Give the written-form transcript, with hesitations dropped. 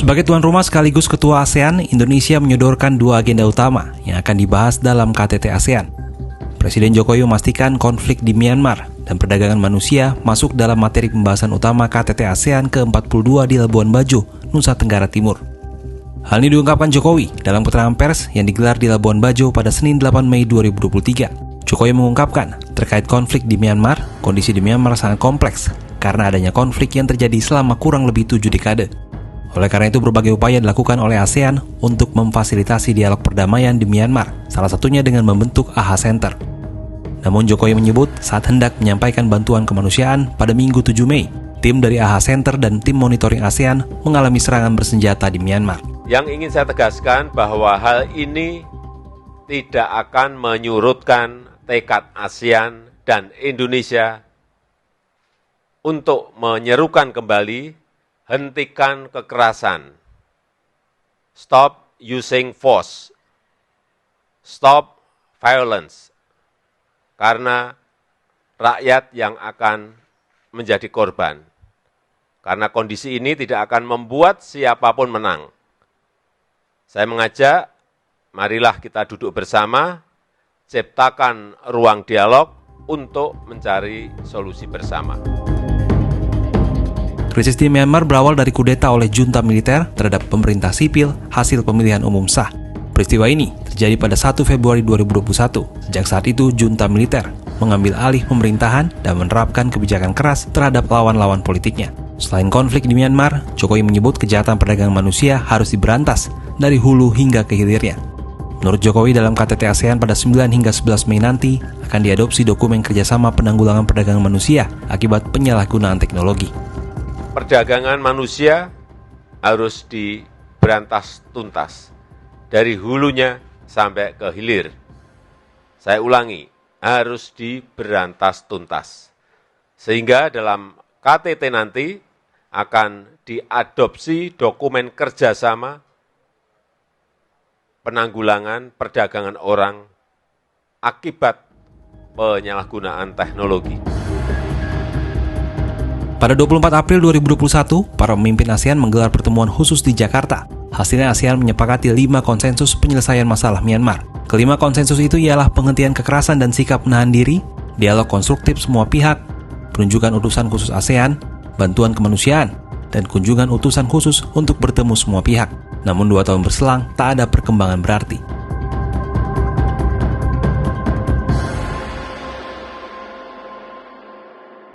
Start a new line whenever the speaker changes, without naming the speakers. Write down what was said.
Sebagai tuan rumah sekaligus ketua ASEAN, Indonesia menyodorkan 2 agenda utama yang akan dibahas dalam KTT ASEAN. Presiden Jokowi memastikan konflik di Myanmar dan perdagangan manusia masuk dalam materi pembahasan utama KTT ASEAN ke-42 di Labuan Bajo, Nusa Tenggara Timur. Hal ini diungkapkan Jokowi dalam keterangan pers yang digelar di Labuan Bajo pada Senin 8 Mei 2023. Jokowi mengungkapkan, terkait konflik di Myanmar, kondisi di Myanmar sangat kompleks karena adanya konflik yang terjadi selama kurang lebih 7 dekade. Oleh karena itu, berbagai upaya dilakukan oleh ASEAN untuk memfasilitasi dialog perdamaian di Myanmar, salah satunya dengan membentuk AHA Center. Namun Jokowi menyebut saat hendak menyampaikan bantuan kemanusiaan pada Minggu 7 Mei, tim dari AHA Center dan tim monitoring ASEAN mengalami serangan bersenjata di Myanmar.
Yang ingin saya tegaskan bahwa hal ini tidak akan menyurutkan tekad ASEAN dan Indonesia untuk menyerukan kembali hentikan kekerasan, stop using force, stop violence, karena rakyat yang akan menjadi korban. Karena kondisi ini tidak akan membuat siapapun menang. Saya mengajak, marilah kita duduk bersama, ciptakan ruang dialog untuk mencari solusi bersama.
Krisis di Myanmar berawal dari kudeta oleh junta militer terhadap pemerintah sipil hasil pemilihan umum sah. Peristiwa ini terjadi pada 1 Februari 2021. Sejak saat itu, junta militer mengambil alih pemerintahan dan menerapkan kebijakan keras terhadap lawan-lawan politiknya. Selain konflik di Myanmar, Jokowi menyebut kejahatan perdagangan manusia harus diberantas dari hulu hingga ke hilirnya. Menurut Jokowi, dalam KTT ASEAN pada 9 hingga 11 Mei nanti akan diadopsi dokumen kerjasama penanggulangan perdagangan manusia akibat penyalahgunaan teknologi.
Perdagangan manusia harus diberantas tuntas, dari hulunya sampai ke hilir. Saya ulangi, harus diberantas tuntas. Sehingga dalam KTT nanti akan diadopsi dokumen kerjasama penanggulangan perdagangan orang akibat penyalahgunaan teknologi.
Pada 24 April 2021, para pemimpin ASEAN menggelar pertemuan khusus di Jakarta. Hasilnya ASEAN menyepakati 5 konsensus penyelesaian masalah Myanmar. Kelima konsensus itu ialah penghentian kekerasan dan sikap menahan diri, dialog konstruktif semua pihak, penunjukan utusan khusus ASEAN, bantuan kemanusiaan, dan kunjungan utusan khusus untuk bertemu semua pihak. Namun 2 tahun berselang, tak ada perkembangan berarti.